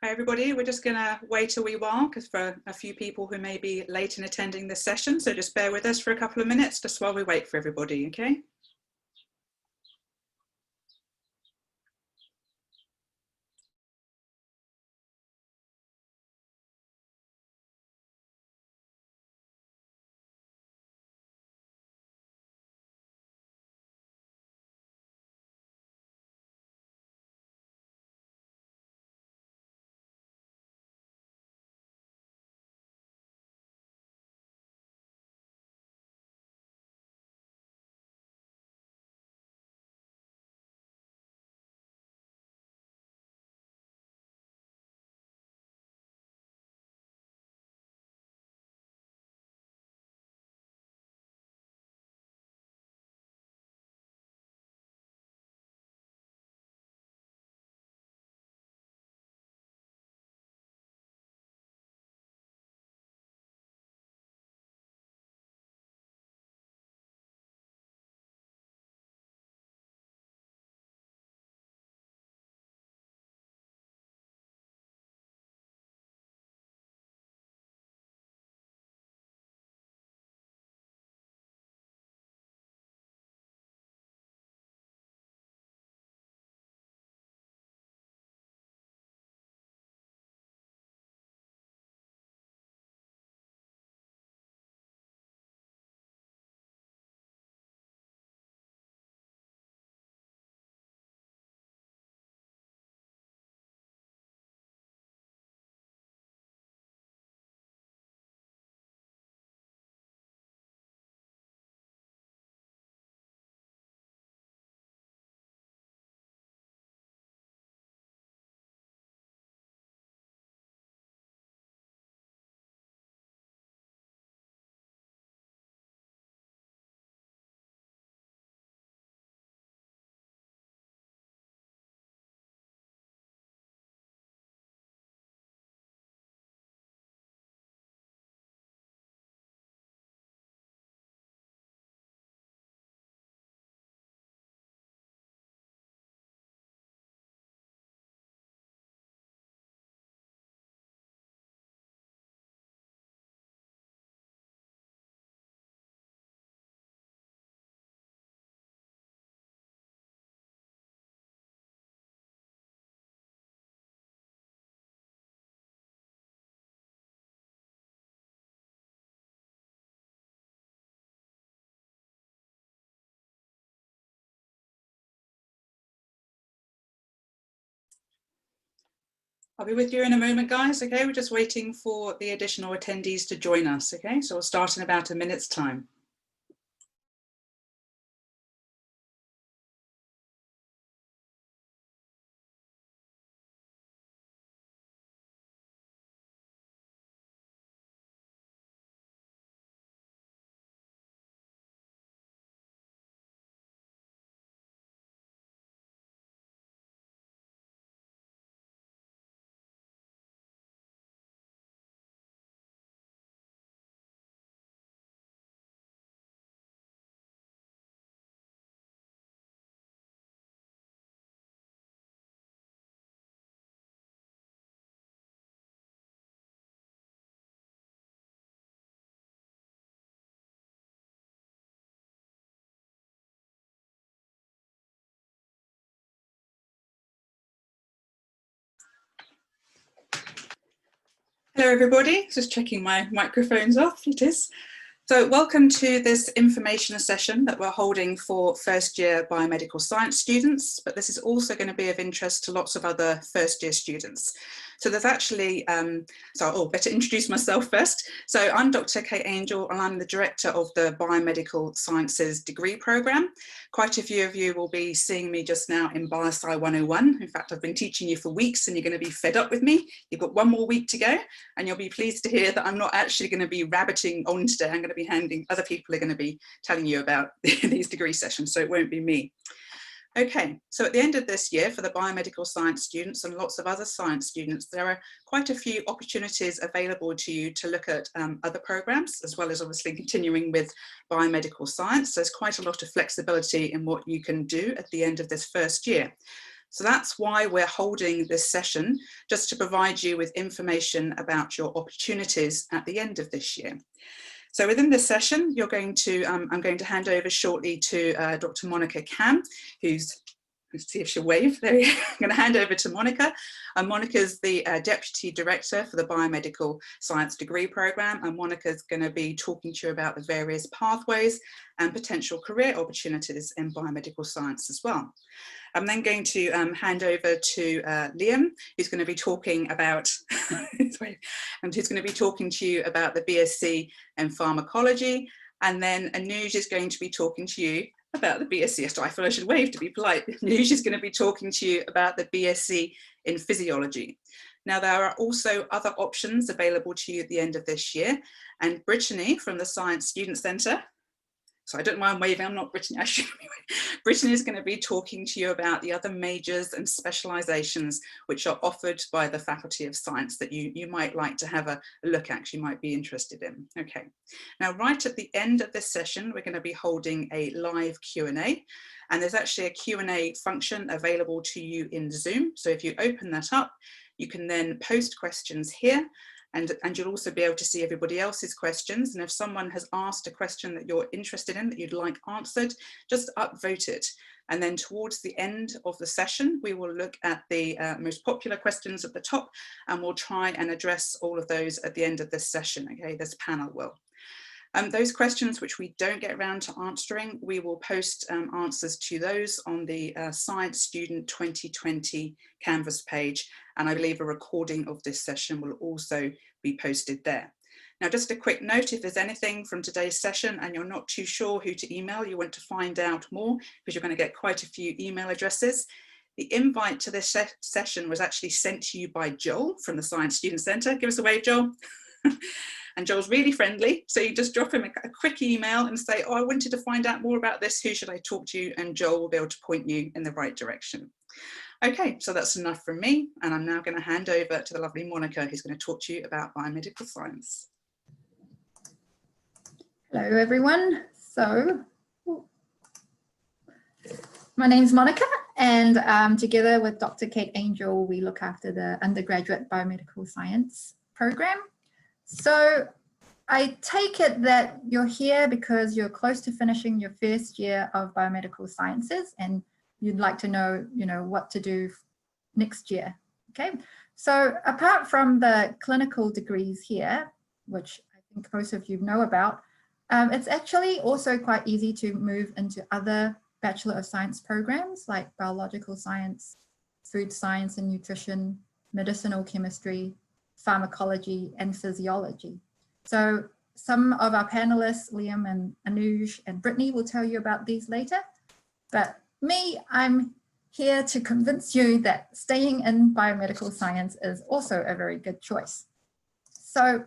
Hi everybody, we're just going to wait a wee while because for a few people who may be late in attending this session, so just bear with us for a couple of minutes just while we wait for everybody, okay? I'll be with you in a moment, guys, okay? We're just waiting for the additional attendees to join us, okay? So we'll start in about a minute's time. Hello, everybody. Just checking my microphone's off. It is. So welcome to this information session that we're holding for first year biomedical science students, but this is also going to be of interest to lots of other first year students. So there's actually, better introduce myself first. So I'm Dr. Kate Angel and I'm the director of the Biomedical Sciences degree program. Quite a few of you will be seeing me just now in Biosci 101. In fact, I've been teaching you for weeks and you're going to be fed up with me. You've got one more week to go and you'll be pleased to hear that I'm not actually going to be rabbiting on today. I'm going to be handing, other people are going to be telling you about these degree sessions, so it won't be me. Okay, so at the end of this year for the biomedical science students and lots of other science students, there are quite a few opportunities available to you to look at other programs, as well as obviously continuing with biomedical science. There's quite a lot of flexibility in what you can do at the end of this first year. So that's why we're holding this session, just to provide you with information about your opportunities at the end of this year. So within this session, I'm going to hand over shortly to Dr. Monica Cam, who's, let's see if she'll wave, there we go. I'm going to hand over to Monica. Monica's the Deputy Director for the Biomedical Science Degree Programme, and Monica's going to be talking to you about the various pathways and potential career opportunities in biomedical science as well. I'm then going to hand over to Liam, who's going to be talking about, and who's going to be talking to you about the BSc in pharmacology, and then Anuj is going to be talking to you about the BSc, I feel I should wave to be polite. Anuj is going to be talking to you about the BSc in physiology. Now, there are also other options available to you at the end of this year, and Brittany from the Science Student Centre, so I don't mind waving, I'm not Brittany, I should be waving. Brittany is going to be talking to you about the other majors and specialisations which are offered by the Faculty of Science that you might like to have a look at, you might be interested in. Okay, now right at the end of this session, we're going to be holding a live Q&A, and there's actually a Q&A function available to you in Zoom. So if you open that up, you can then post questions here. And you'll also be able to see everybody else's questions. And if someone has asked a question that you're interested in, that you'd like answered, just upvote it. And then towards the end of the session, we will look at the most popular questions at the top, and we'll try and address all of those at the end of this session, okay? This panel will. Those questions which we don't get around to answering, we will post answers to those on the Science Student 2020 Canvas page, and I believe a recording of this session will also be posted there. Now, just a quick note, if there's anything from today's session and you're not too sure who to email, you want to find out more, because you're going to get quite a few email addresses. The invite to this session was actually sent to you by Joel from the Science Student Centre. Give us a wave, Joel. And Joel's really friendly, so you just drop him a quick email and say, oh, I wanted to find out more about this, who should I talk to? And Joel will be able to point you in the right direction. Okay, so that's enough from me, and I'm now going to hand over to the lovely Monica, who's going to talk to you about biomedical science. Hello everyone. So my name's Monica, and together with Dr. Kate Angel, we look after the undergraduate biomedical science program. So I take it that you're here because you're close to finishing your first year of biomedical sciences and you'd like to know, what to do next year. Okay. So apart from the clinical degrees here, which I think most of you know about, it's actually also quite easy to move into other Bachelor of Science programs like biological science, food science and nutrition, medicinal chemistry, pharmacology and physiology. So some of our panelists, Liam and Anuj and Brittany, will tell you about these later. But me, I'm here to convince you that staying in biomedical science is also a very good choice. So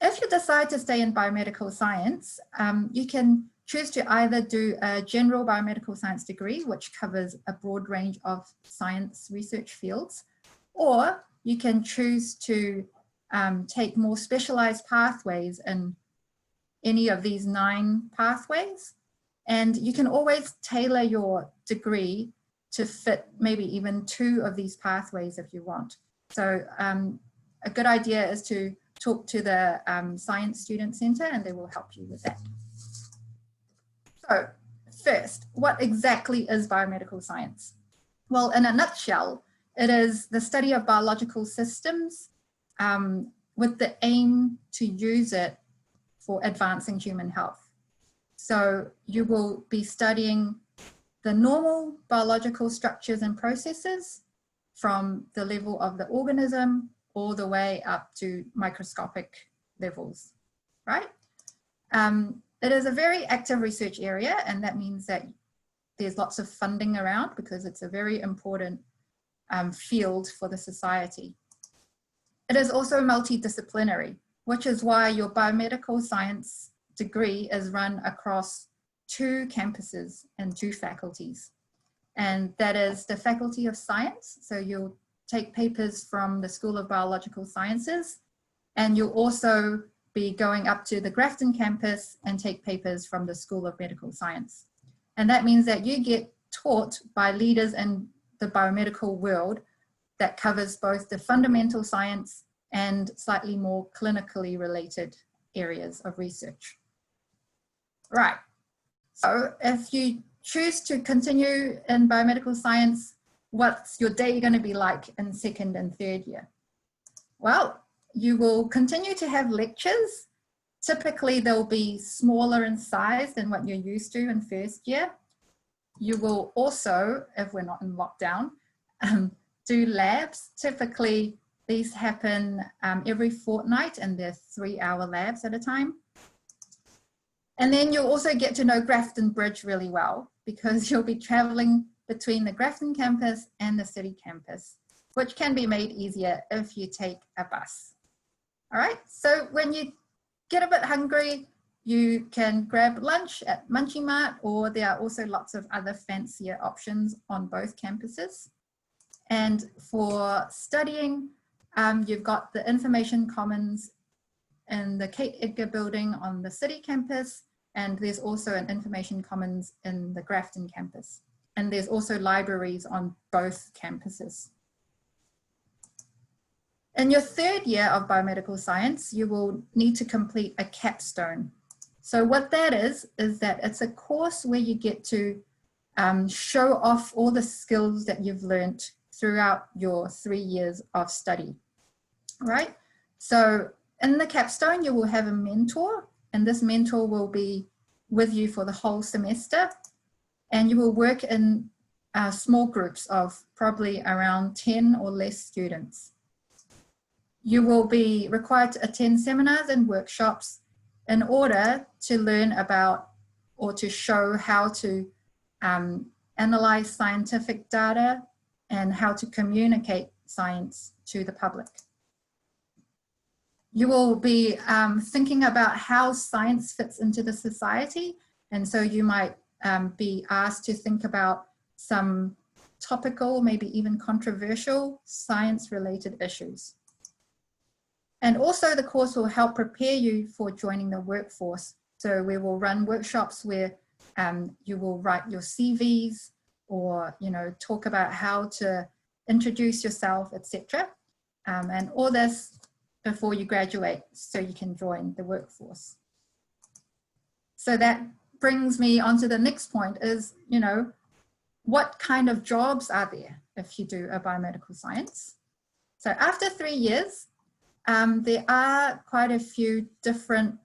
if you decide to stay in biomedical science, you can choose to either do a general biomedical science degree, which covers a broad range of science research fields, or you can choose to take more specialized pathways in any of these 9 pathways. And you can always tailor your degree to fit maybe even 2 of these pathways if you want. So a good idea is to talk to the Science Student Centre and they will help you with that. So first, what exactly is biomedical science? Well, in a nutshell, it is the study of biological systems with the aim to use it for advancing human health. So you will be studying the normal biological structures and processes from the level of the organism all the way up to microscopic levels, right? It is a very active research area, and that means that there's lots of funding around because it's a very important field for the society. It is also multidisciplinary, which is why your biomedical science degree is run across 2 campuses and 2 faculties. And that is the Faculty of Science. So you'll take papers from the School of Biological Sciences, and you'll also be going up to the Grafton campus and take papers from the School of Medical Science. And that means that you get taught by leaders in the biomedical world that covers both the fundamental science and slightly more clinically related areas of research. Right, so if you choose to continue in biomedical science, what's your day going to be like in second and third year? Well, you will continue to have lectures. Typically, they'll be smaller in size than what you're used to in first year. You will also, if we're not in lockdown, do labs. Typically, these happen every fortnight, and they're 3-hour labs at a time. And then you'll also get to know Grafton Bridge really well, because you'll be traveling between the Grafton campus and the city campus, which can be made easier if you take a bus. All right, so when you get a bit hungry, you can grab lunch at Munchie Mart, or there are also lots of other fancier options on both campuses. And for studying, you've got the Information Commons in the Kate Edgar building on the city campus, and there's also an Information Commons in the Grafton campus. And there's also libraries on both campuses. In your third year of biomedical science, you will need to complete a capstone. So what that is that it's a course where you get to show off all the skills that you've learned throughout your 3 years of study, right? So in the capstone, you will have a mentor, and this mentor will be with you for the whole semester, and you will work in small groups of probably around 10 or less students. You will be required to attend seminars and workshops in order to learn about or to show how to analyze scientific data and how to communicate science to the public. You will be thinking about how science fits into the society, and so you might be asked to think about some topical, maybe even controversial science-related issues. And also the course will help prepare you for joining the workforce. So we will run workshops where you will write your CVs, or talk about how to introduce yourself, etc. And all this before you graduate, so you can join the workforce. So that brings me on to the next point is, what kind of jobs are there if you do a biomedical science? So after 3 years, there are quite a few different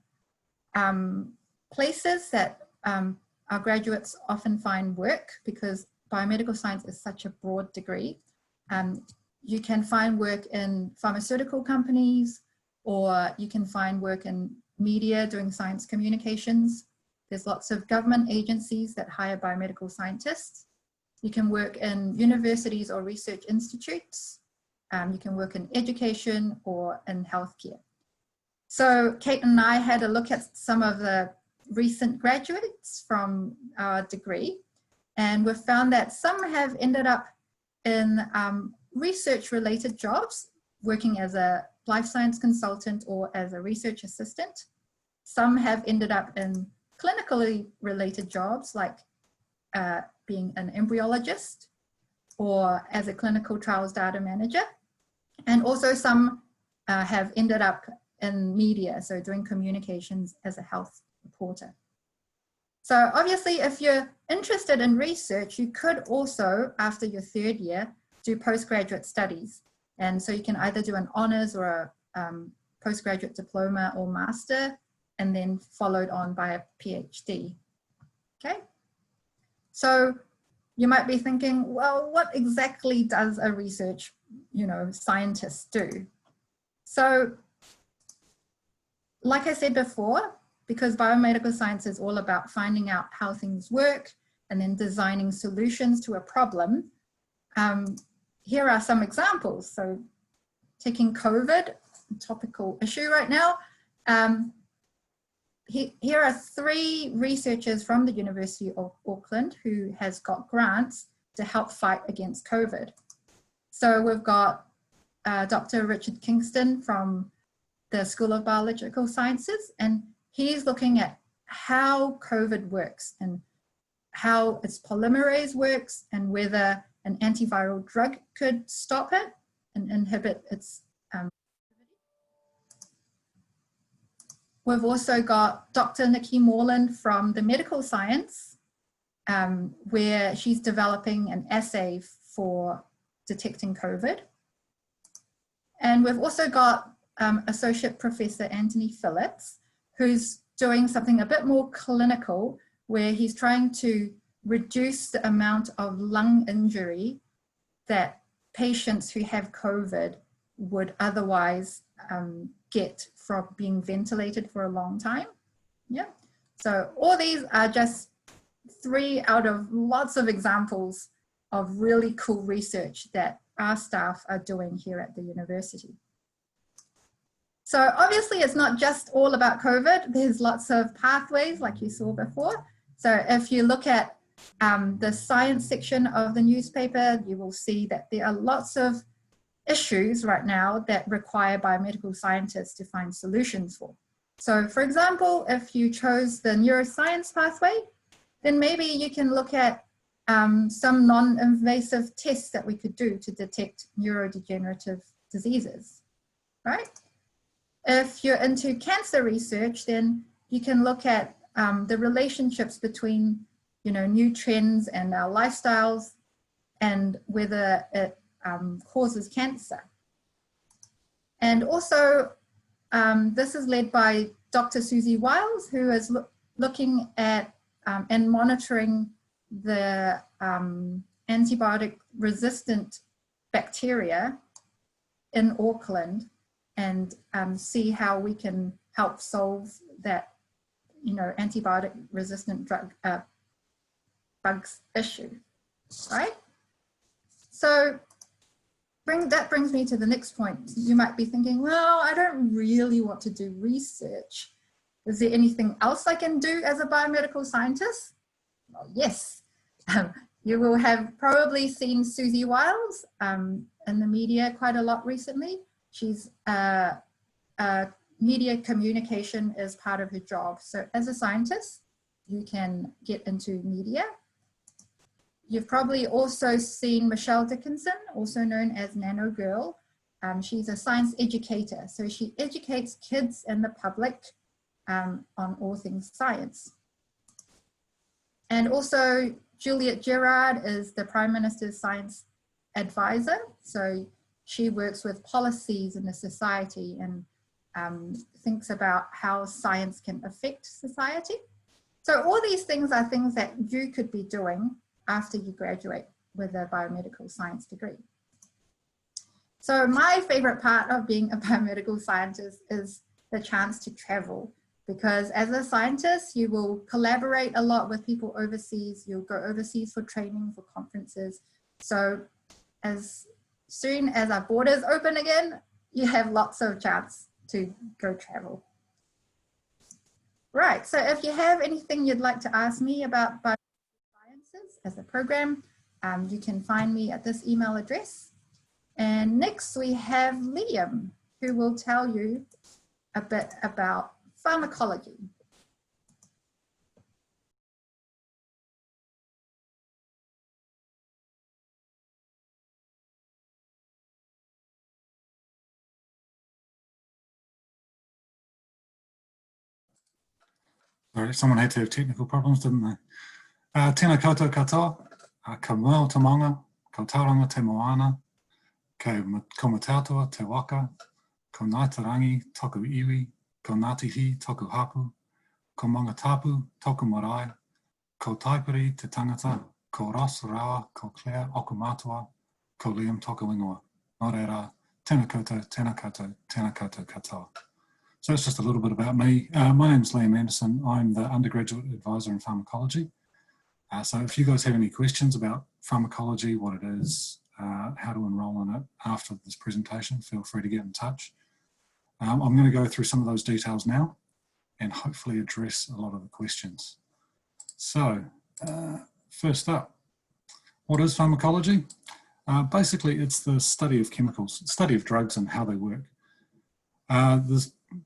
places that our graduates often find work, because biomedical science is such a broad degree. You can find work in pharmaceutical companies, or you can find work in media doing science communications. There's lots of government agencies that hire biomedical scientists. You can work in universities or research institutes. You can work in education or in healthcare. So Kate and I had a look at some of the recent graduates from our degree, and we've found that some have ended up in research-related jobs, working as a life science consultant or as a research assistant. Some have ended up in clinically related jobs, like being an embryologist or as a clinical trials data manager. And also some have ended up in media, so doing communications as a health reporter. So obviously, if you're interested in research, you could also, after your third year, do postgraduate studies. And so you can either do an honors or a postgraduate diploma or master, and then followed on by a PhD. Okay? So you might be thinking, well, what exactly does a research scientist do? So like I said before, because biomedical science is all about finding out how things work and then designing solutions to a problem, here are some examples. So taking COVID, a topical issue right now, here are 3 researchers from the University of Auckland who has got grants to help fight against COVID. So we've got Dr. Richard Kingston from the School of Biological Sciences, and he's looking at how COVID works and how its polymerase works, and whether an antiviral drug could stop it and inhibit its We've also got Dr. Nikki Morland from the medical science, where she's developing an assay for detecting COVID. And we've also got Associate Professor Anthony Phillips, who's doing something a bit more clinical, where he's trying to reduce the amount of lung injury that patients who have COVID would otherwise get from being ventilated for a long time. Yeah. So all these are just 3 out of lots of examples of really cool research that our staff are doing here at the university. So obviously it's not just all about COVID. There's lots of pathways like you saw before. So if you look at the science section of the newspaper, you will see that there are lots of issues right now that require biomedical scientists to find solutions for. So for example, if you chose the neuroscience pathway, then maybe you can look at some non-invasive tests that we could do to detect neurodegenerative diseases, right? If you're into cancer research, then you can look at the relationships between, new trends and our lifestyles and whether it causes cancer. And also, this is led by Dr. Susie Wiles, who is looking at and monitoring the antibiotic resistant bacteria in Auckland and see how we can help solve that, antibiotic resistant bugs issue, right? So that brings me to the next point. You might be thinking, well, I don't really want to do research. Is there anything else I can do as a biomedical scientist? Well, yes. You will have probably seen Susie Wiles in the media quite a lot recently. She's media communication is part of her job. So as a scientist, you can get into media. You've probably also seen Michelle Dickinson, also known as Nano Girl. She's a science educator. So she educates kids and the public on all things science. And also Juliet Gerard is the Prime Minister's science advisor. So she works with policies in the society and thinks about how science can affect society. So all these things are things that you could be doing after you graduate with a biomedical science degree. So my favorite part of being a biomedical scientist is the chance to travel, because as a scientist, you will collaborate a lot with people overseas. You'll go overseas for training, for conferences. So as soon as our borders open again, you have lots of chance to go travel. Right, so if you have anything you'd like to ask me about biomedical sciences as a program, you can find me at this email address. And next we have Liam, who will tell you a bit about pharmacology. Sorry, someone had to have technical problems, didn't they? Tēnā koutou katoa, ka mua o te maunga, ka tauranga te moana, ko matautua te waka, ko Ngātarangi toku iwi, ko Ngātihi toku hapu, ko Mangatapu toku marae, ko Taipiri te tangata, ko Ross Rawa, ko Claire Okumātua, ko Liam toku ingoa. Nō reira, tēnā koutou, tēnā koutou, tēnā koutou katoa. So that's just a little bit about me. My name is Liam Anderson. I'm the undergraduate advisor in pharmacology. So if you guys have any questions about pharmacology, what it is, how to enroll in it after this presentation, feel free to get in touch. I'm going to go through some of those details now and hopefully address a lot of the questions. So first up, what is pharmacology? Basically, it's the study of chemicals, study of drugs and how they work.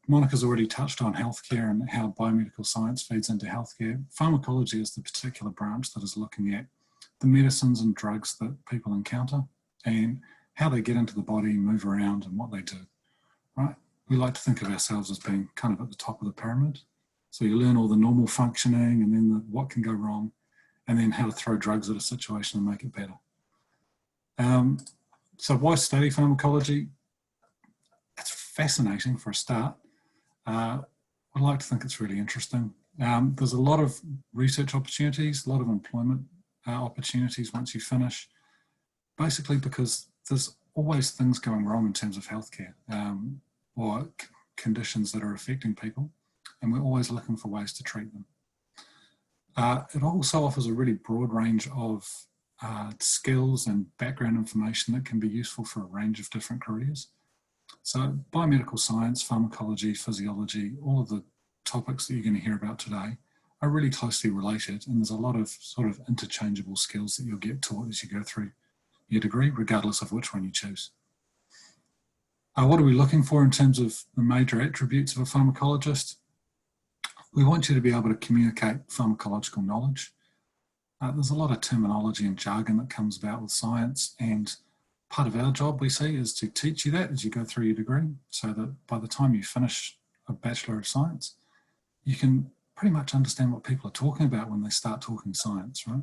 Monica's already touched on healthcare and how biomedical science feeds into healthcare. Pharmacology is the particular branch that is looking at the medicines and drugs that people encounter and how they get into the body, move around, and what they do, right? We like to think of ourselves as being kind of at the top of the pyramid. So you learn all the normal functioning and then what can go wrong, and then how to throw drugs at a situation and make it better. So why study pharmacology? It's fascinating for a start. I like to think it's really interesting. There's a lot of research opportunities, a lot of employment opportunities once you finish, basically because there's always things going wrong in terms of healthcare or conditions that are affecting people, and we're always looking for ways to treat them. It also offers a really broad range of skills and background information that can be useful for a range of different careers. So biomedical science, pharmacology, physiology, all of the topics that you're going to hear about today are really closely related, and there's a lot of sort of interchangeable skills that you'll get taught as you go through your degree, regardless of which one you choose. What are we looking for in terms of the major attributes of a pharmacologist? We want you to be able to communicate pharmacological knowledge. There's a lot of terminology and jargon that comes about with science, and part of our job, we see, is to teach you that as you go through your degree, so that by the time you finish a Bachelor of Science, you can pretty much understand what people are talking about when they start talking science, right?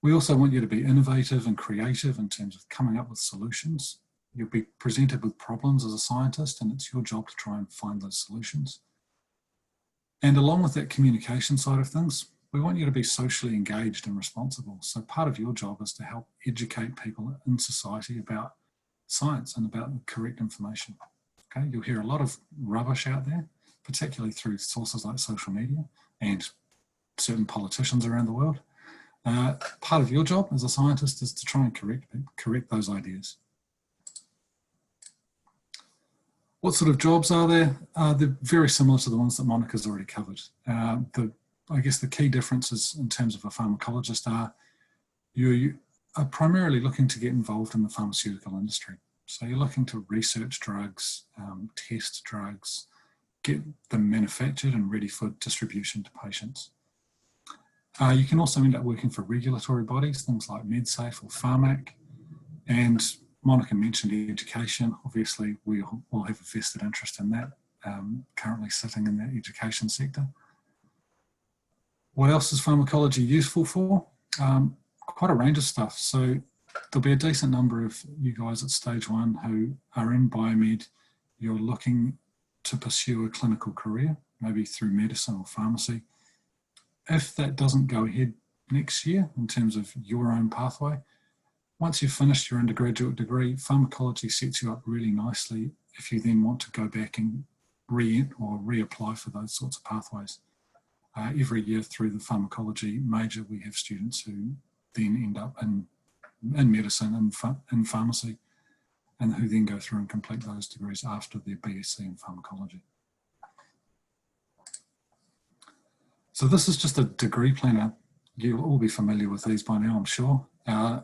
We also want you to be innovative and creative in terms of coming up with solutions. You'll be presented with problems as a scientist, and it's your job to try and find those solutions. And along with that communication side of things, we want you to be socially engaged and responsible. So part of your job is to help educate people in society about science and about the correct information. Okay, you'll hear a lot of rubbish out there, particularly through sources like social media and certain politicians around the world. Part of your job as a scientist is to try and correct those ideas. What sort of jobs are there? They're very similar to the ones that Monica's already covered. I guess the key differences in terms of a pharmacologist are you are primarily looking to get involved in the pharmaceutical industry. So you're looking to research drugs, test drugs, get them manufactured and ready for distribution to patients. You can also end up working for regulatory bodies, things like MedSafe or Pharmac. And Monica mentioned education. Obviously, we all have a vested interest in that, currently sitting in that education sector. What else is pharmacology useful for? Quite a range of stuff. So there'll be a decent number of you guys at stage one who are in Biomed. You're looking to pursue a clinical career, maybe through medicine or pharmacy. If that doesn't go ahead next year in terms of your own pathway, once you've finished your undergraduate degree, pharmacology sets you up really nicely if you then want to go back and reapply for those sorts of pathways. Every year through the pharmacology major, we have students who then end up in medicine and in pharmacy, and who then go through and complete those degrees after their BSc in pharmacology. So this is just a degree planner. You'll all be familiar with these by now, I'm sure. I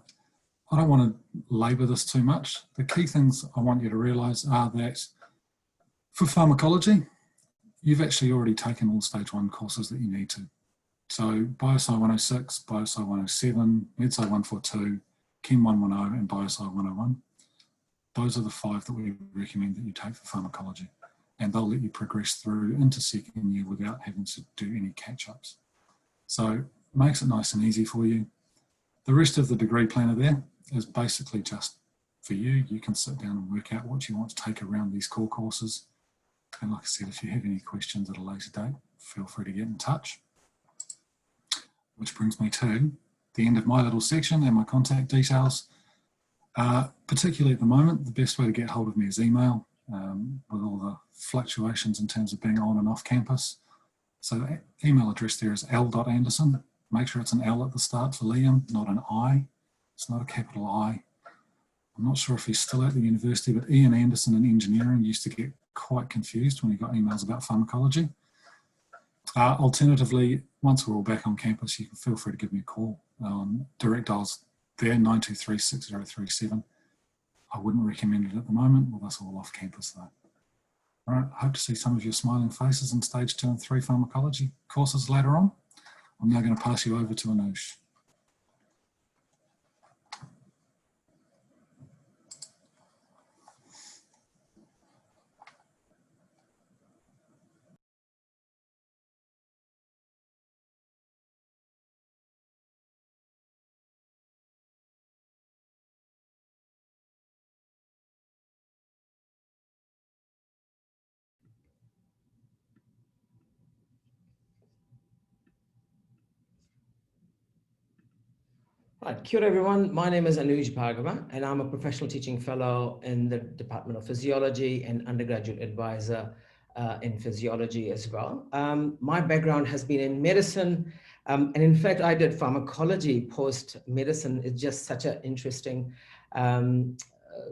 don't want to labour this too much. The key things I want you to realise are that for pharmacology, you've actually already taken all stage one courses that you need to. So BioSci 106, BioSci 107, MedSci 142, Chem 110 and BioSci 101. Those are the 5 that we recommend that you take for pharmacology, and they'll let you progress through into second year without having to do any catch-ups. So it makes it nice and easy for you. The rest of the degree planner there is basically just for you. You can sit down and work out what you want to take around these core courses. And like I said, if you have any questions at a later date, feel free to get in touch. Which brings me to the end of my little section and my contact details. Particularly at the moment, the best way to get hold of me is email, with all the fluctuations in terms of being on and off campus. So the email address there is l.anderson. Make sure it's an L at the start for Liam, not an I. It's not a capital I. I'm not sure if he's still at the university, but Ian Anderson in engineering used to get quite confused when he got emails about pharmacology. Alternatively, once we're all back on campus, you can feel free to give me a call. Direct dials there, 923-6037. I wouldn't recommend it at the moment. Well, that's all off campus though. All right, hope to see some of your smiling faces in stage 2 and 3 pharmacology courses later on. I'm now going to pass you over to Anoush. Right, kia ora everyone. My name is Anuj Bhargava, and I'm a professional teaching fellow in the Department of Physiology and undergraduate advisor in physiology as well. My background has been in medicine, and in fact, I did pharmacology post-medicine. It's just such an interesting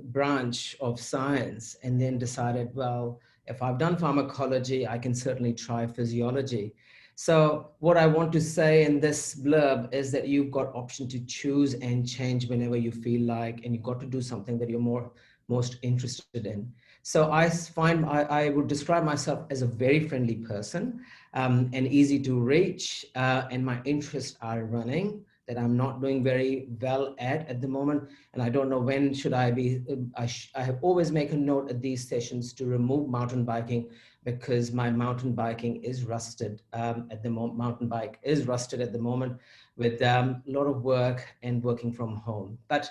branch of science, and then decided, well, if I've done pharmacology, I can certainly try physiology. So what I want to say in this blurb is that you've got option to choose and change whenever you feel like, and you've got to do something that you're most interested in. So I would describe myself as a very friendly person and easy to reach, and my interests are running, that I'm not doing very well at the moment, and I don't know when should I be. I have always make a note at these sessions to remove mountain biking, because my mountain biking is rusted at the moment. Mountain bike is rusted at the moment with a lot of work and working from home. But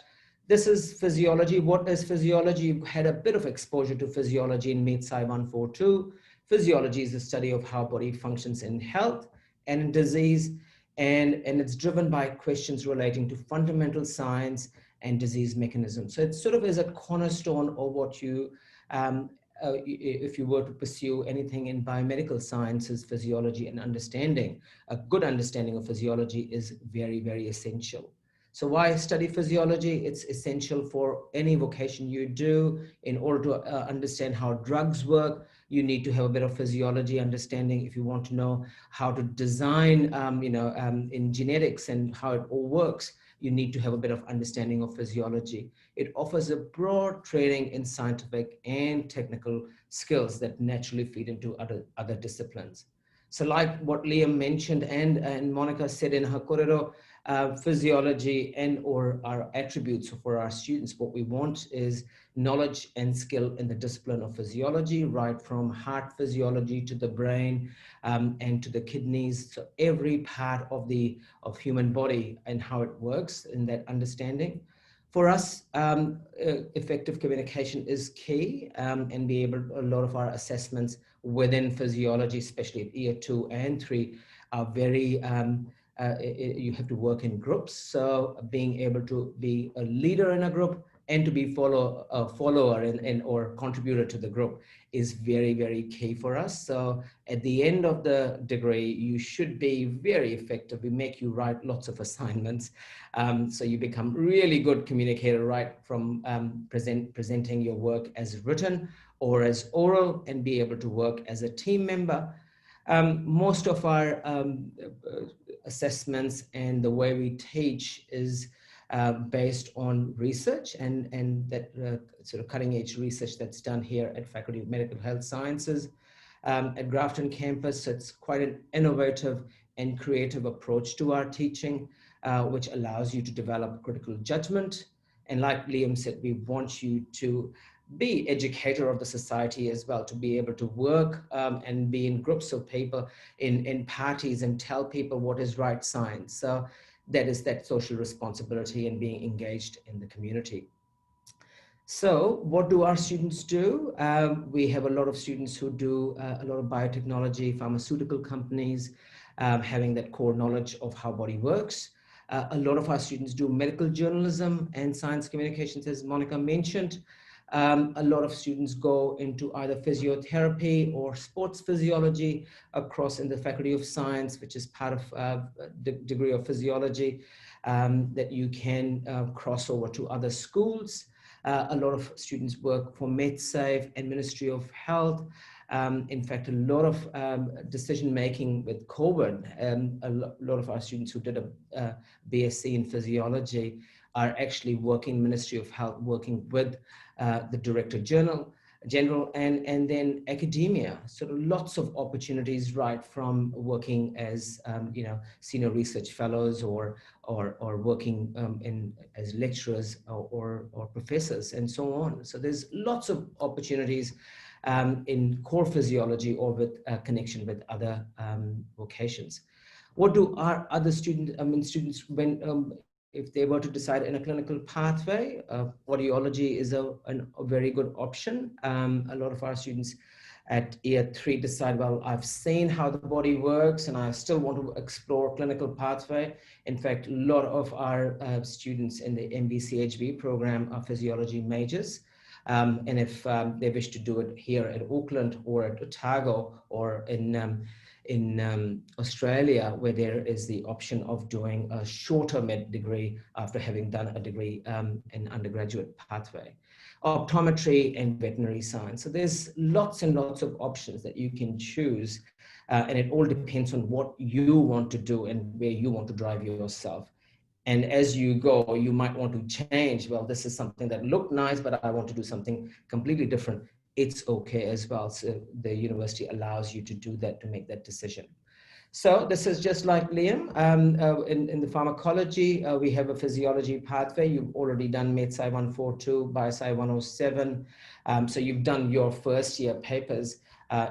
this is physiology. What is physiology? You've had a bit of exposure to physiology in Meet Sci 142. Physiology is the study of how body functions in health and in disease, and it's driven by questions relating to fundamental science and disease mechanisms. So it sort of is a cornerstone of what you if you were to pursue anything in biomedical sciences, physiology, and understanding. A good understanding of physiology is very, very essential. So why study physiology? It's essential for any vocation you do. In order to understand how drugs work, you need to have a bit of physiology understanding. If you want to know how to design, in genetics and how it all works, you need to have a bit of understanding of physiology. It offers a broad training in scientific and technical skills that naturally feed into other disciplines. So like what Liam mentioned and Monica said in her korero, physiology and or our attributes for our students, what we want is knowledge and skill in the discipline of physiology, right from heart physiology to the brain and to the kidneys. So every part of human body and how it works in that understanding. For us, effective communication is key, and be able, a lot of our assessments within physiology, especially at year 2 and 3, are very, you have to work in groups. So being able to be a leader in a group and to be a follower or contributor to the group is very, very key for us. So at the end of the degree, you should be very effective. We make you write lots of assignments. So you become really good communicator, right from presenting your work as written or as oral, and be able to work as a team member. Most of our assessments and the way we teach is based on research and that sort of cutting edge research that's done here at Faculty of Medical Health Sciences at Grafton campus. So it's quite an innovative and creative approach to our teaching, which allows you to develop critical judgment. And like Liam said, we want you to be educator of the society as well, to be able to work and be in groups of people, in parties, and tell people what is right science. So that is that social responsibility and being engaged in the community. So what do our students do? We have a lot of students who do a lot of biotechnology, pharmaceutical companies, having that core knowledge of how body works. A lot of our students do medical journalism and science communications, as Monica mentioned. A lot of students go into either physiotherapy or sports physiology across in the Faculty of Science, which is part of the degree of physiology that you can cross over to other schools. A lot of students work for MedSafe and Ministry of Health. In fact, a lot of decision-making with COVID, a lot of our students who did a BSc in physiology are actually working Ministry of Health, working with the Director General and then academia. So lots of opportunities, right from working as senior research fellows or working as lecturers or professors and so on. So there's lots of opportunities in core physiology or with connection with other vocations. What do our other students, when if they were to decide in a clinical pathway, audiology is a very good option. A lot of our students at year 3 decide, well, I've seen how the body works and I still want to explore clinical pathway. In fact, a lot of our students in the MBCHB program are physiology majors. And if they wish to do it here at Auckland or at Otago or in Australia, where there is the option of doing a shorter med degree after having done a degree in undergraduate pathway. Optometry and veterinary science. So there's lots and lots of options that you can choose, and it all depends on what you want to do and where you want to drive yourself. And as you go, you might want to change. Well, this is something that looked nice, but I want to do something completely different. It's okay as well. So the university allows you to do that, to make that decision. So this is just like Liam. In the pharmacology, we have a physiology pathway. You've already done MedSci 142, BioSci 107. So you've done your first year papers.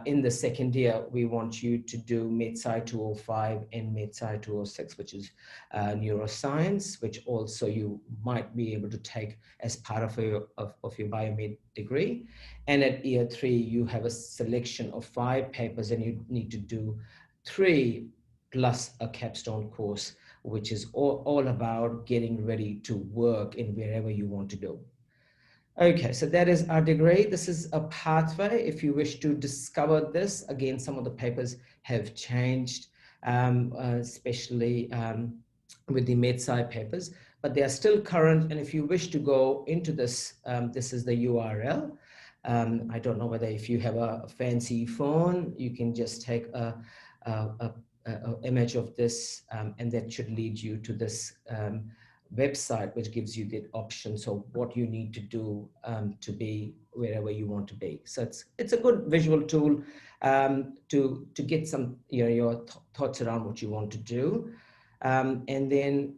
In the second year, we want you to do MedSci 205 and MedSci 206, which is neuroscience, which also you might be able to take as part of your biomed degree. And at year 3, you have a selection of 5 papers, and you need to do 3 plus a capstone course, which is all about getting ready to work in wherever you want to do. Okay, so that is our degree. This is a pathway. If you wish to discover this, again, some of the papers have changed, especially with the MedSci papers, but they are still current. And if you wish to go into this, this is the URL. I don't know whether if you have a fancy phone, you can just take a image of this, and that should lead you to this website, which gives you the options of what you need to do to be wherever you want to be. So it's a good visual tool to get some your thoughts around what you want to do, and then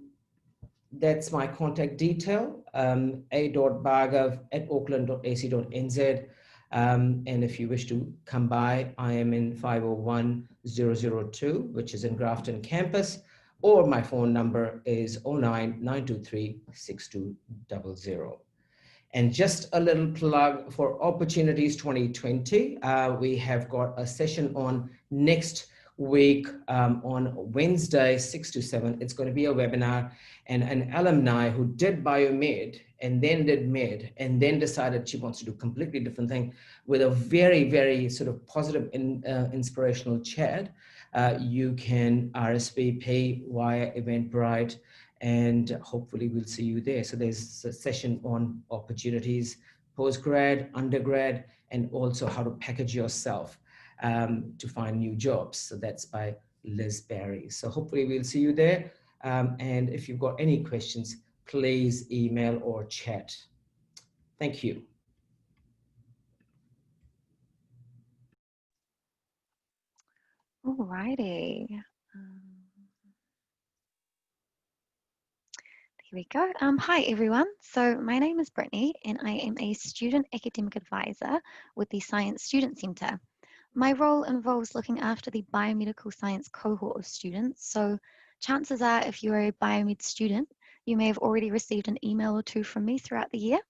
that's my contact detail, a.bhargav@auckland.ac.nz. And if you wish to come by, I am in 501002, which is in Grafton campus, or my phone number is 099236200. And just a little plug for Opportunities 2020. We have got a session on next week on Wednesday, 6 to 7. It's going to be a webinar, and an alumni who did Biomed and then did Med and then decided she wants to do a completely different thing with a very, very sort of positive and inspirational chat. You can RSVP via Eventbrite, and hopefully we'll see you there. So there's a session on opportunities, postgrad, undergrad, and also how to package yourself to find new jobs. So that's by Liz Barry. So hopefully we'll see you there. And if you've got any questions, please email or chat. Thank you. All righty. Here we go. Hi everyone. So my name is Brittany and I am a student academic advisor with the Science Student Centre. My role involves looking after the biomedical science cohort of students. So chances are if you're a biomed student, you may have already received an email or 2 from me throughout the year,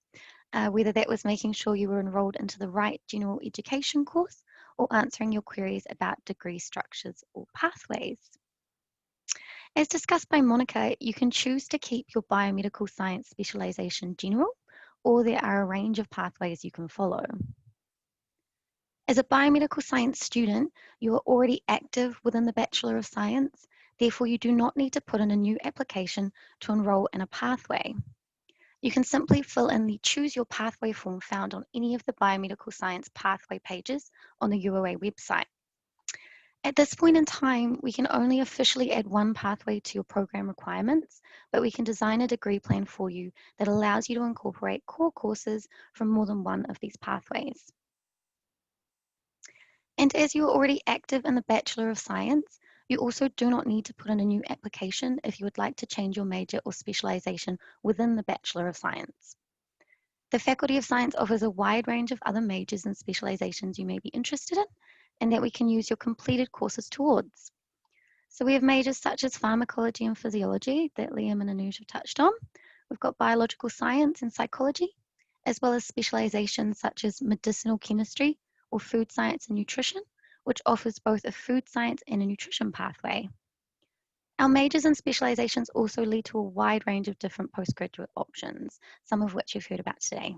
whether that was making sure you were enrolled into the right general education course or answering your queries about degree structures or pathways. As discussed by Monica, you can choose to keep your biomedical science specialisation general, or there are a range of pathways you can follow. As a biomedical science student, you are already active within the Bachelor of Science, therefore you do not need to put in a new application to enrol in a pathway. You can simply fill in the Choose Your Pathway form found on any of the biomedical science pathway pages on the UOA website. At this point in time, we can only officially add one pathway to your program requirements, but we can design a degree plan for you that allows you to incorporate core courses from more than one of these pathways. And as you are already active in the Bachelor of Science, you also do not need to put in a new application if you would like to change your major or specialisation within the Bachelor of Science. The Faculty of Science offers a wide range of other majors and specialisations you may be interested in, and that we can use your completed courses towards. So we have majors such as pharmacology and physiology that Liam and Anuj have touched on. We've got biological science and psychology, as well as specialisations such as medicinal chemistry or food science and nutrition, which offers both a food science and a nutrition pathway. Our majors and specializations also lead to a wide range of different postgraduate options, some of which you've heard about today.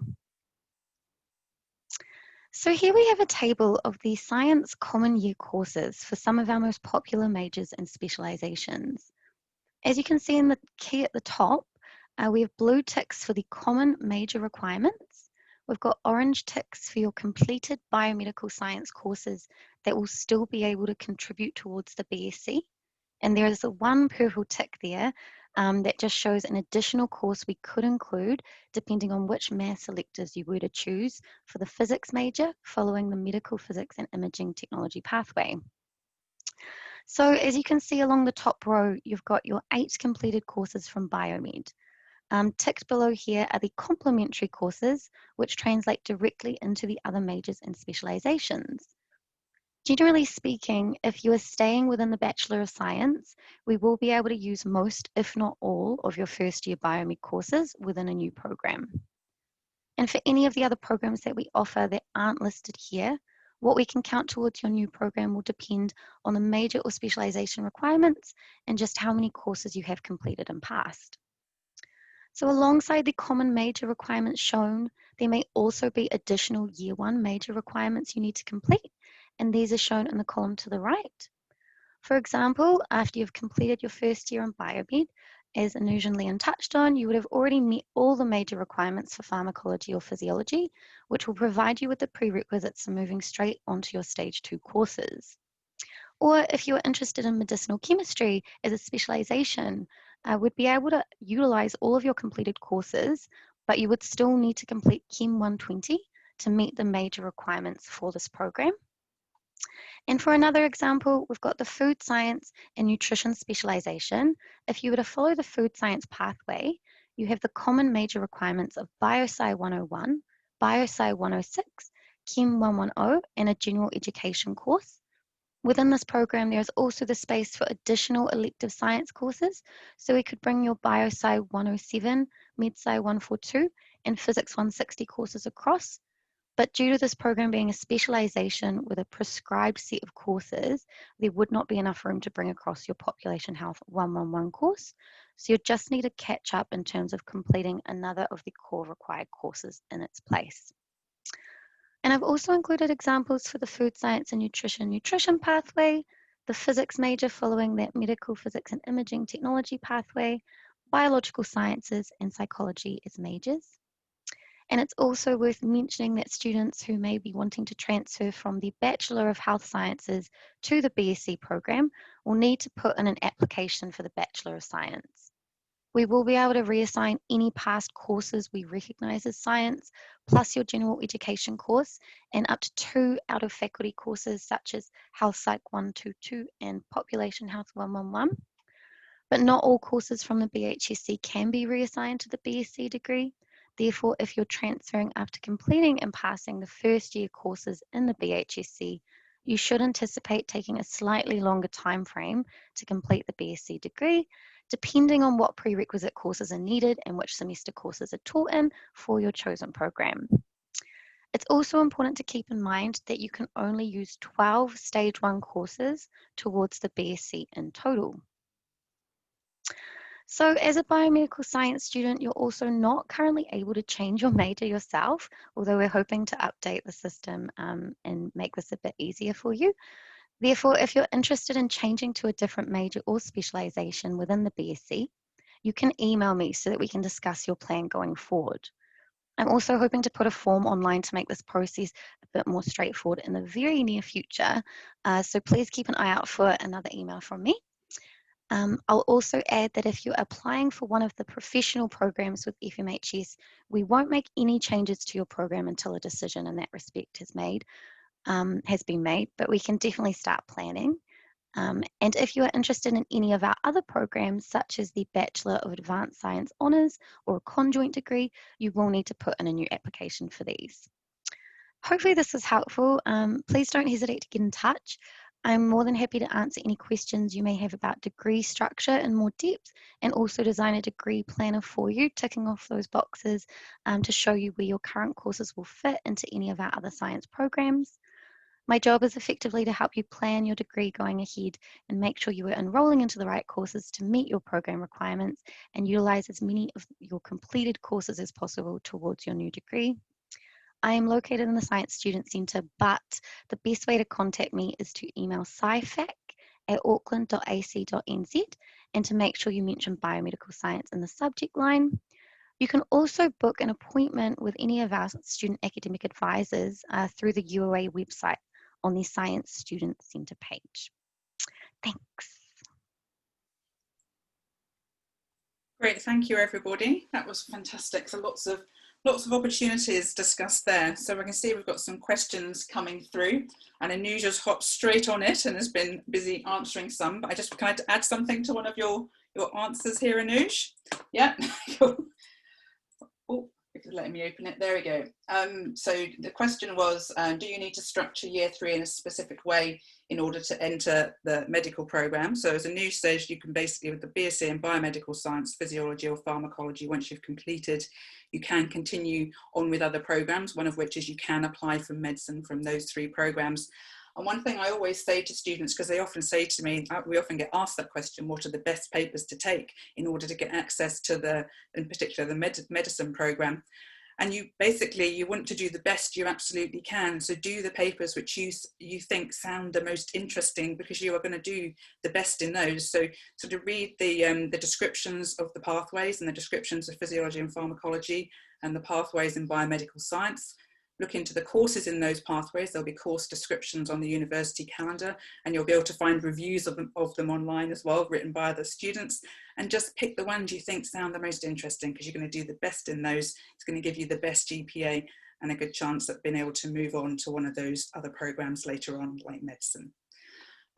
So here we have a table of the science common year courses for some of our most popular majors and specializations. As you can see in the key at the top, we have blue ticks for the common major requirements. We've got orange ticks for your completed biomedical science courses that will still be able to contribute towards the BSc. And there is a one purple tick there that just shows an additional course we could include depending on which maths electives you were to choose for the physics major following the medical physics and imaging technology pathway. So as you can see along the top row, you've got your 8 completed courses from Biomed. Ticked below here are the complementary courses, which translate directly into the other majors and specializations. Generally speaking, if you are staying within the Bachelor of Science, we will be able to use most, if not all, of your first year Biomed courses within a new program. And for any of the other programs that we offer that aren't listed here, what we can count towards your new program will depend on the major or specialization requirements and just how many courses you have completed and passed. So alongside the common major requirements shown, there may also be additional year 1 major requirements you need to complete, and these are shown in the column to the right. For example, after you've completed your first year in Biomed, as Anuj and Leon touched on, you would have already met all the major requirements for pharmacology or physiology, which will provide you with the prerequisites for moving straight onto your stage 2 courses. Or if you are interested in medicinal chemistry as a specialization, would be able to utilize all of your completed courses, but you would still need to complete Chem 120 to meet the major requirements for this program. And for another example, we've got the food science and nutrition specialization. If you were to follow the food science pathway, you have the common major requirements of Biosci 101, Biosci 106, Chem 110, and a general education course. Within this program, there is also the space for additional elective science courses. So we could bring your Biosci 107, MedSci 142, and Physics 160 courses across. But due to this program being a specialization with a prescribed set of courses, there would not be enough room to bring across your Population Health 111 course. So you just need to catch up in terms of completing another of the core required courses in its place. And I've also included examples for the food science and nutrition pathway, the physics major following that medical physics and imaging technology pathway, biological sciences and psychology as majors. And it's also worth mentioning that students who may be wanting to transfer from the Bachelor of Health Sciences to the BSc program will need to put in an application for the Bachelor of Science. We will be able to reassign any past courses we recognise as science, plus your general education course, and up to 2 out-of-faculty courses such as Health Psych 122 and Population Health 111. But not all courses from the BHSC can be reassigned to the BSc degree. Therefore, if you're transferring after completing and passing the first year courses in the BHSC, you should anticipate taking a slightly longer time frame to complete the BSc degree, depending on what prerequisite courses are needed and which semester courses are taught in for your chosen program. It's also important to keep in mind that you can only use 12 stage 1 courses towards the BSc in total. So as a biomedical science student, you're also not currently able to change your major yourself, although we're hoping to update the system and make this a bit easier for you. Therefore, if you're interested in changing to a different major or specialization within the BSc, you can email me so that we can discuss your plan going forward. I'm also hoping to put a form online to make this process a bit more straightforward in the very near future. So please keep an eye out for another email from me. I'll also add that if you're applying for one of the professional programs with FMHS, we won't make any changes to your program until a decision in that respect has been made, but we can definitely start planning. And if you are interested in any of our other programs, such as the Bachelor of Advanced Science Honours or a conjoint degree, you will need to put in a new application for these. Hopefully this was helpful. Please don't hesitate to get in touch. I'm more than happy to answer any questions you may have about degree structure in more depth, and also design a degree planner for you, ticking off those boxes to show you where your current courses will fit into any of our other science programs. My job is effectively to help you plan your degree going ahead and make sure you are enrolling into the right courses to meet your program requirements and utilize as many of your completed courses as possible towards your new degree. I am located in the Science Student Centre, but the best way to contact me is to email scifac@auckland.ac.nz and to make sure you mention biomedical science in the subject line. You can also book an appointment with any of our student academic advisors through the UOA website on the Science Student Centre page. Thanks. Great, thank you everybody. That was fantastic. So lots of opportunities discussed there. So we can see we've got some questions coming through, and Anuj has hopped straight on it and has been busy answering some. But can I add something to one of your answers here, Anuj? Yeah. Oh, it's letting me open it. There we go. So the question was, do you need to structure year 3 in a specific way in order to enter the medical program? So as Anuj says, you can basically, with the BSc in biomedical science, physiology or pharmacology, once you've completed, you can continue on with other programs, one of which is you can apply for medicine from those 3 programs. And one thing I always say to students, because they often say to me, we often get asked that question, what are the best papers to take in order to get access to in particular, the medicine program? And you want to do the best you absolutely can. So do the papers which you think sound the most interesting, because you are going to do the best in those. So to read the descriptions of the pathways and the descriptions of physiology and pharmacology and the pathways in biomedical science. Look into the courses in those pathways. There'll be course descriptions on the university calendar, and you'll be able to find reviews of them online as well, written by other students, and just pick the ones you think sound the most interesting, because you're going to do the best in those. It's going to give you the best GPA and a good chance at being able to move on to one of those other programs later on, like medicine.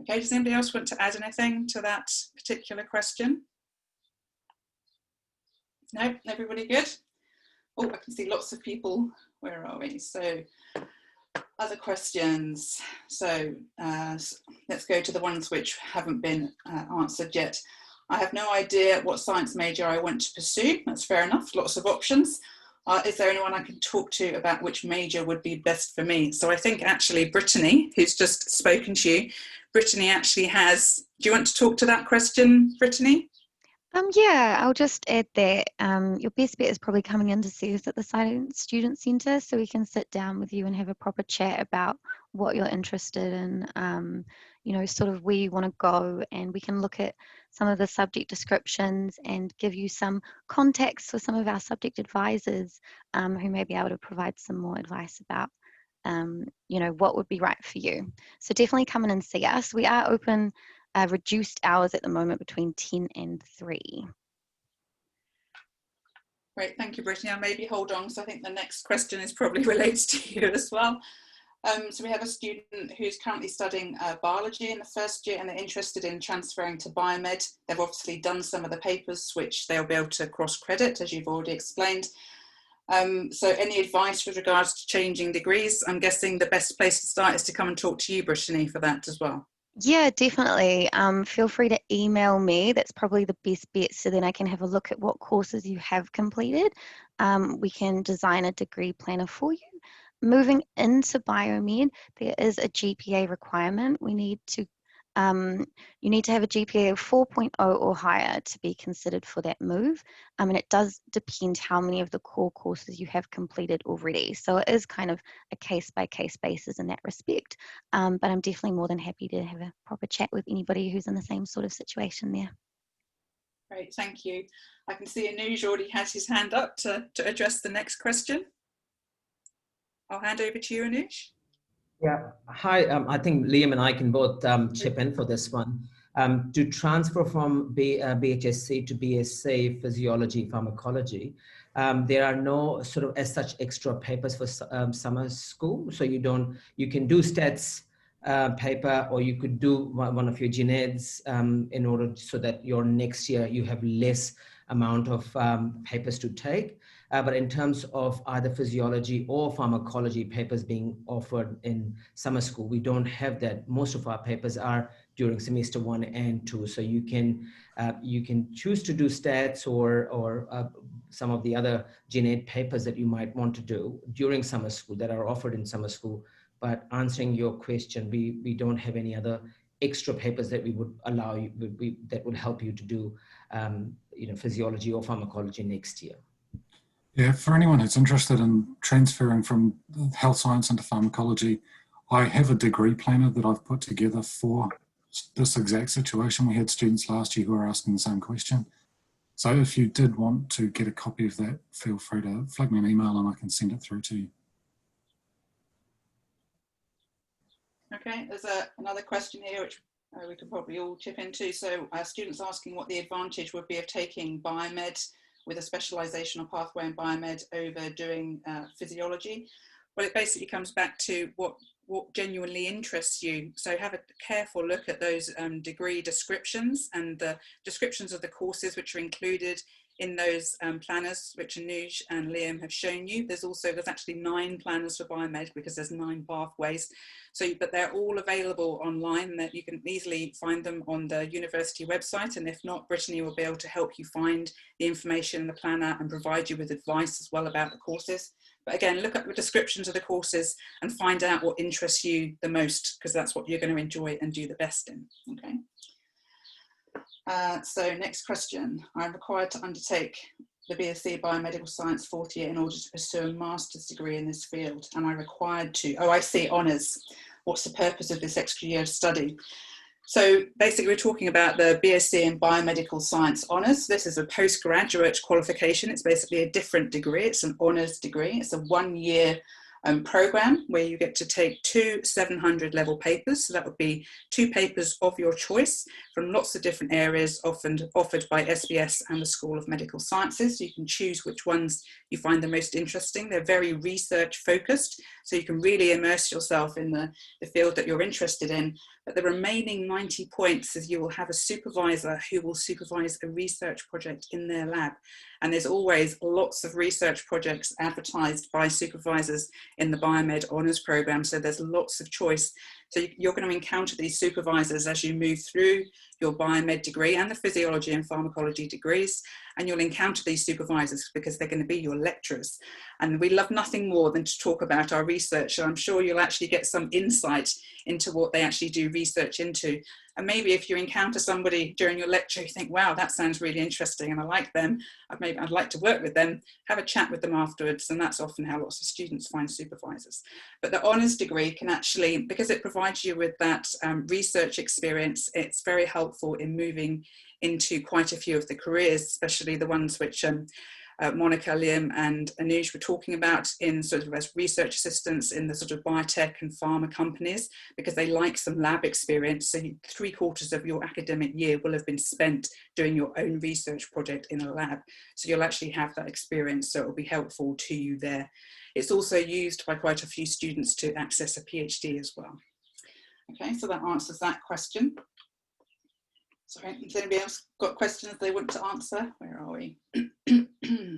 Okay, does anybody else want to add anything to that particular question? No, everybody good? Oh, I can see lots of people. Where are we? So other questions. So let's go to the ones which haven't been answered yet. I have no idea what science major I want to pursue. That's fair enough, lots of options. Is there anyone I can talk to about which major would be best for me? So I think actually Brittany, who's just spoken to you, Brittany actually has, do you want to talk to that question, Brittany? Yeah, I'll just add that your best bet is probably coming in to see us at the Science Student Centre, so we can sit down with you and have a proper chat about what you're interested in, you know, sort of where you want to go, and we can look at some of the subject descriptions and give you some context for some of our subject advisors who may be able to provide some more advice about you know, what would be right for you. So definitely come in and see us. We are open reduced hours at the moment between 10 and 3. Great, thank you, Brittany. I'll maybe hold on, because I think the next question is probably related to you as well. So we have a student who's currently studying biology in the first year, and they're interested in transferring to Biomed. They've obviously done some of the papers which they'll be able to cross-credit, as you've already explained. So any advice with regards to changing degrees? I'm guessing the best place to start is to come and talk to you, Brittany, for that as well. Yeah, definitely. Feel free to email me. That's probably the best bet, so then I can have a look at what courses you have completed. We can design a degree planner for you. Moving into Biomed, there is a GPA requirement. We need to, you need to have a GPA of 4.0 or higher to be considered for that move. And it does depend how many of the core courses you have completed already. So it is kind of a case-by-case basis in that respect. But I'm definitely more than happy to have a proper chat with anybody who's in the same sort of situation there. Great, thank you. I can see Anuj already has his hand up to address the next question. I'll hand over to you, Anuj. Yeah, hi, I think Liam and I can both chip in for this one. To transfer from BHSC to BSc Physiology Pharmacology, there are no sort of as such extra papers for summer school. So you can do stats paper, or you could do one of your gen eds in order so that your next year you have less amount of papers to take. But in terms of either physiology or pharmacology papers being offered in summer school, we don't have that. Most of our papers are during semester 1 and 2. So you can choose to do stats or some of the other gen ed papers that you might want to do during summer school that are offered in summer school But answering your question, we don't have any other extra papers that we would allow you, that would help you to do, physiology or pharmacology next year. Yeah, for anyone who's interested in transferring from health science into pharmacology, I have a degree planner that I've put together for this exact situation. We had students last year who were asking the same question. So if you did want to get a copy of that, feel free to flick me an email and I can send it through to you. Okay, there's another question here which we could probably all chip into. So students asking what the advantage would be of taking Biomed with a specialisation or pathway in Biomed over doing physiology. Well, it basically comes back to what genuinely interests you. So have a careful look at those degree descriptions and the descriptions of the courses which are included in those planners, which Anuj and Liam have shown you. There's actually 9 planners for Biomed because there's 9 pathways. So, but they're all available online, that you can easily find them on the university website. And if not, Brittany will be able to help you find the information in the planner and provide you with advice as well about the courses. But again, look at the descriptions of the courses and find out what interests you the most, because that's what you're going to enjoy and do the best in. Okay. So next question. I'm required to undertake the BSc Biomedical Science 4th year in order to pursue a master's degree in this field. Am I required to? Oh, I see, honours. What's the purpose of this extra year of study? So basically we're talking about the BSc in Biomedical Science Honours. This is a postgraduate qualification. It's basically a different degree. It's an honours degree. It's a 1-year program where you get to take 2 700 level papers. So that would be 2 papers of your choice from lots of different areas, often offered by SBS and the School of Medical Sciences. So you can choose which ones you find the most interesting. They're very research focused, so you can really immerse yourself in the field that you're interested in. But the remaining 90 points is you will have a supervisor who will supervise a research project in their lab. And there's always lots of research projects advertised by supervisors in the Biomed Honours programme, so there's lots of choice. So you're going to encounter these supervisors as you move through your Biomed degree and the physiology and pharmacology degrees, and you'll encounter these supervisors because they're going to be your lecturers. And we love nothing more than to talk about our research, and I'm sure you'll actually get some insight into what they actually do research into. And maybe if you encounter somebody during your lecture, you think, wow, that sounds really interesting and I like them, I'd like to work with them, have a chat with them afterwards. And that's often how lots of students find supervisors. But the honours degree can actually, because it provides you with that research experience, it's very helpful in moving into quite a few of the careers, especially the ones which Monica, Liam and Anuj were talking about in sort of as research assistants in the sort of biotech and pharma companies, because they like some lab experience. So 3/4 of your academic year will have been spent doing your own research project in a lab. So you'll actually have that experience, so it will be helpful to you there. It's also used by quite a few students to access a PhD as well. Okay, so that answers that question. Sorry, has anybody else got questions they want to answer? Where are we? Can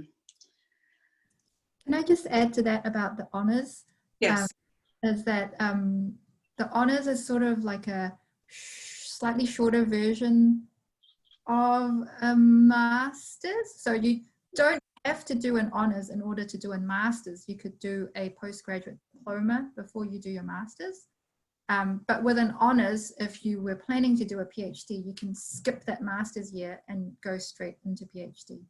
I just add to that about the honours? Yes. Is that the honours is sort of like a slightly shorter version of a master's. So you don't have to do an honours in order to do a master's. You could do a postgraduate diploma before you do your master's. But with an honours, if you were planning to do a PhD, you can skip that master's year and go straight into PhD.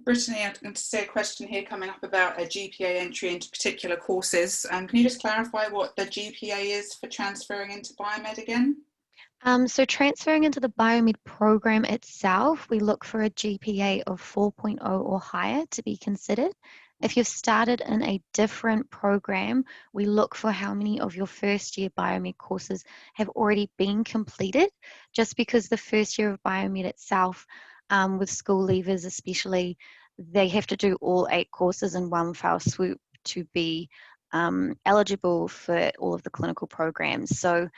Brittany, I'm going to say a question here coming up about a GPA entry into particular courses. Can you just clarify what the GPA is for transferring into Biomed again? So transferring into the Biomed program itself, we look for a GPA of 4.0 or higher to be considered. If you've started in a different program, we look for how many of your first year Biomed courses have already been completed, just because the first year of Biomed itself, with school leavers especially, they have to do all 8 courses in one foul swoop to be eligible for all of the clinical programs. So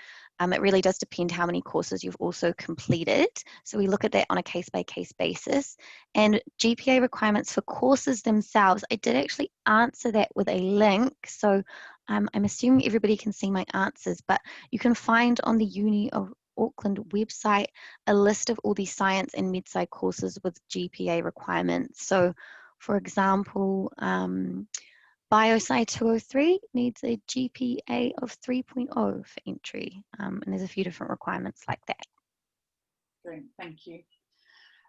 it really does depend how many courses you've also completed. So we look at that on a case-by-case basis. And GPA requirements for courses themselves, I did actually answer that with a link. So I'm assuming everybody can see my answers, but you can find on the Uni of Auckland website a list of all the science and med-sci courses with GPA requirements. So for example, Biosci 203 needs a GPA of 3.0 for entry, and there's a few different requirements like that. Great, thank you.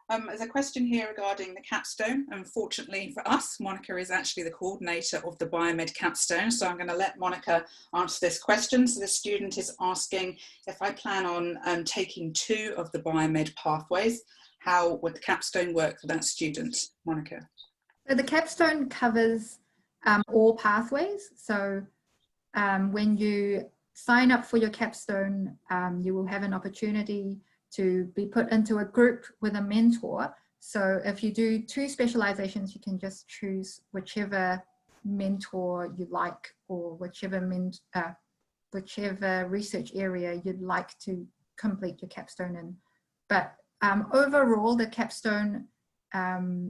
There's a question here regarding the capstone. Unfortunately for us, Monica is actually the coordinator of the Biomed capstone, so I'm going to let Monica answer this question. So the student is asking, if I plan on taking 2 of the Biomed pathways, how would the capstone work for that student? Monica. So the capstone covers all pathways. So when you sign up for your capstone, you will have an opportunity to be put into a group with a mentor. So if you do 2 specializations, you can just choose whichever mentor you like, or whichever research area you'd like to complete your capstone in. But overall, the capstone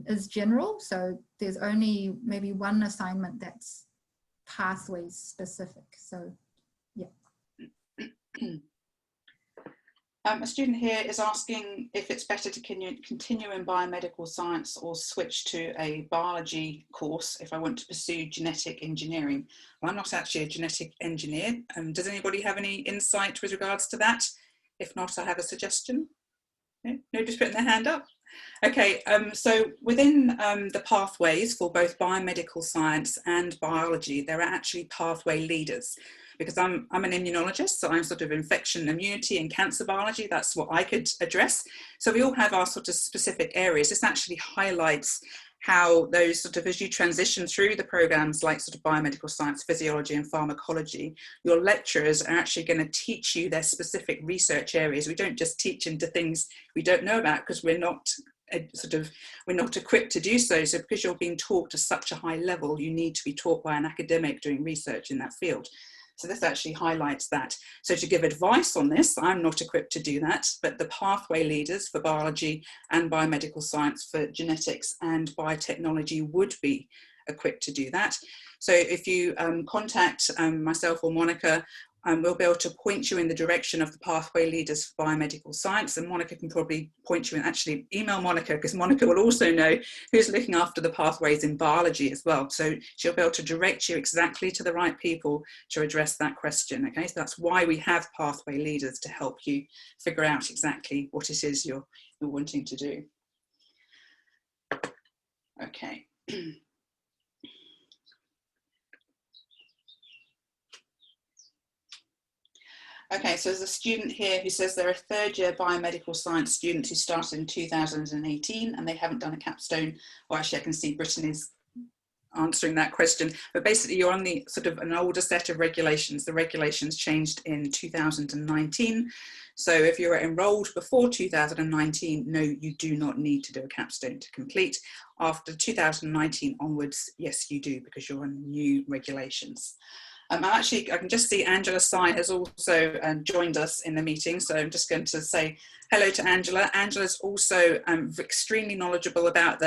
is general. So there's only maybe 1 assignment that's pathways specific. So yeah. A student here is asking if it's better to continue in biomedical science or switch to a biology course if I want to pursue genetic engineering. Well, I'm not actually a genetic engineer. Does anybody have any insight with regards to that? If not, I have a suggestion. No, just putting their hand up. Okay, so within the pathways for both biomedical science and biology, there are actually pathway leaders. Because I'm an immunologist, so I'm sort of infection, immunity and cancer biology, that's what I could address. So we all have our sort of specific areas. This actually highlights how those sort of, as you transition through the programs like sort of biomedical science, physiology and pharmacology, your lecturers are actually going to teach you their specific research areas. We don't just teach into things we don't know about because we're not equipped to do so. So because you're being taught to such a high level, you need to be taught by an academic doing research in that field. So this actually highlights that. So to give advice on this, I'm not equipped to do that, but the pathway leaders for biology and biomedical science for genetics and biotechnology would be equipped to do that. So if you contact myself or Monica, we'll be able to point you in the direction of the pathway leaders for biomedical science, and Monica can probably point you in, actually email Monica, because Monica will also know who's looking after the pathways in biology as well. So she'll be able to direct you exactly to the right people to address that question. Okay, so that's why we have pathway leaders, to help you figure out exactly what it is you're wanting to do. Okay. Okay, so there's a student here who says they're a 3rd-year biomedical science student who started in 2018 and they haven't done a capstone. Well, actually, I can see Britain is answering that question, but basically you're on the sort of an older set of regulations. The regulations changed in 2019. So if you're enrolled before 2019, no, you do not need to do a capstone to complete. After 2019 onwards, yes, you do, because you're on new regulations. Actually, I can just see Angela Sai has also joined us in the meeting, so I'm just going to say hello to Angela. Angela's also extremely knowledgeable about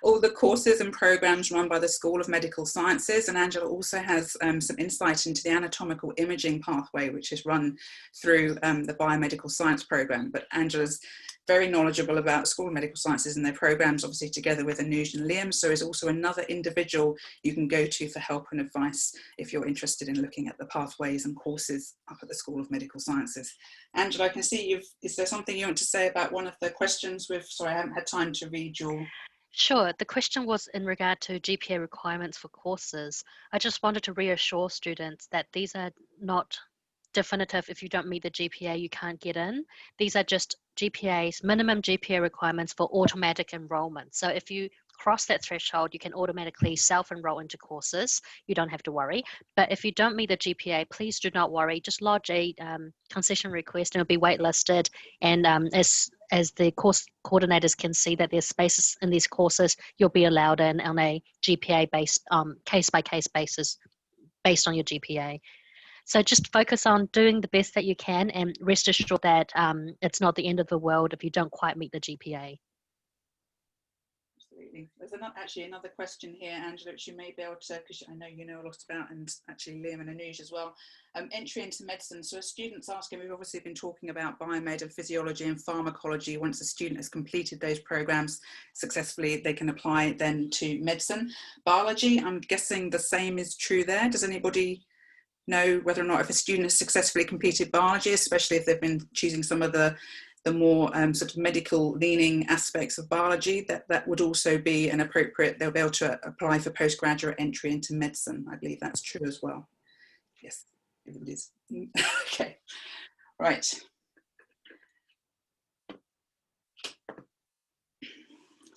all the courses and programs run by the School of Medical Sciences, and Angela also has some insight into the anatomical imaging pathway, which is run through the biomedical science program. But Angela's very knowledgeable about School of Medical Sciences and their programs, obviously together with Anuj and Liam, so is also another individual you can go to for help and advice if you're interested in looking at the pathways and courses up at the School of Medical Sciences. Angela, I can see is there something you want to say about one of the questions sorry, I haven't had time to read your... Sure. The question was in regard to GPA requirements for courses. I just wanted to reassure students that these are not definitive. If you don't meet the GPA, you can't get in. These are just GPAs, minimum GPA requirements for automatic enrollment. So if you cross that threshold, you can automatically self-enroll into courses. You don't have to worry. But if you don't meet the GPA, please do not worry. Just lodge a concession request and it'll be waitlisted. And as the course coordinators can see that there's spaces in these courses, you'll be allowed in on a GPA-based, case-by-case basis based on your GPA. So just focus on doing the best that you can, and rest assured that it's not the end of the world if you don't quite meet the GPA. Absolutely. There's actually another question here, Angela, which you may be able to, because I know you know a lot about, and actually Liam and Anuj as well. Entry into medicine. So a student's asking, we've obviously been talking about biomed and physiology and pharmacology. Once a student has completed those programs successfully, they can apply then to medicine. Biology, I'm guessing the same is true there. Does anybody know whether or not if a student has successfully completed biology, especially if they've been choosing some of the more sort of medical leaning aspects of biology, that would also be an appropriate, they'll be able to apply for postgraduate entry into medicine. I believe that's true as well. Yes, everybody's, okay, right.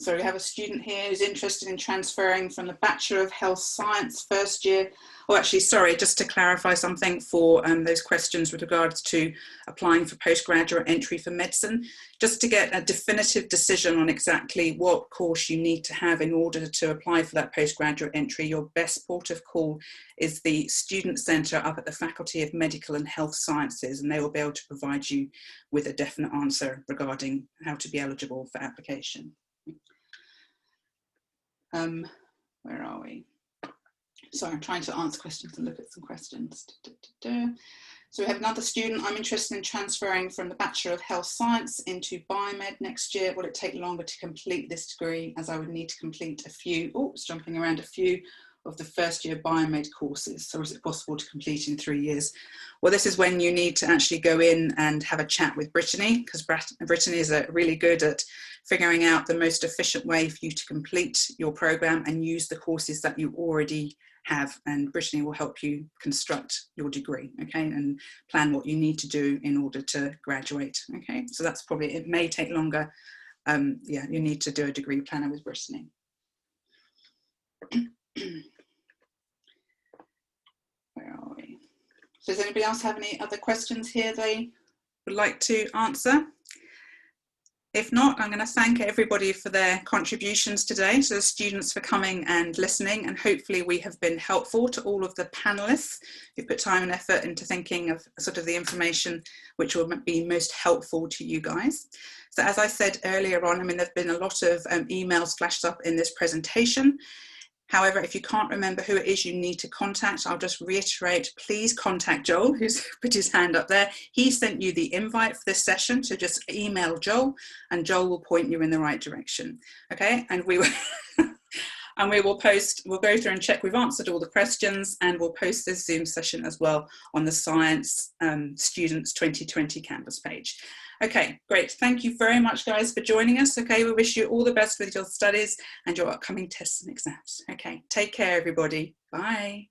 So we have a student here who's interested in transferring from the Bachelor of Health Science first year. Oh, actually, sorry, just to clarify something for those questions with regards to applying for postgraduate entry for medicine, just to get a definitive decision on exactly what course you need to have in order to apply for that postgraduate entry, your best port of call is the Student Centre up at the Faculty of Medical and Health Sciences, and they will be able to provide you with a definite answer regarding how to be eligible for application. Where are we? Sorry, I'm trying to answer questions and look at some questions. So we have another student. I'm interested in transferring from the Bachelor of Health Science into Biomed next year. Will it take longer to complete this degree, as I would need to complete a few, oops, jumping around, a few of the first year Biomed courses? So is it possible to complete in 3 years? Well, this is when you need to actually go in and have a chat with Brittany, because Brittany is really good at figuring out the most efficient way for you to complete your program and use the courses that you already have, and Brittany will help you construct your degree, okay, and plan what you need to do in order to graduate, okay? So that's probably, it may take longer. Yeah, you need to do a degree planner with Brittany. Where are we? So does anybody else have any other questions here they would like to answer? If not, I'm going to thank everybody for their contributions today, to the students for coming and listening, and hopefully we have been helpful to all of the panelists who put time and effort into thinking of sort of the information which will be most helpful to you guys. So as I said earlier on, I mean, there've been a lot of emails flashed up in this presentation. However, if you can't remember who it is you need to contact, I'll just reiterate, please contact Joel, who's put his hand up there. He sent you the invite for this session, so just email Joel and Joel will point you in the right direction. Okay, and we will and we will post, we'll go through and check we've answered all the questions, and we'll post this Zoom session as well on the Science Students 2020 campus page. Okay, great. Thank you very much, guys, for joining us. Okay, we wish you all the best with your studies and your upcoming tests and exams. Okay, take care, everybody. Bye.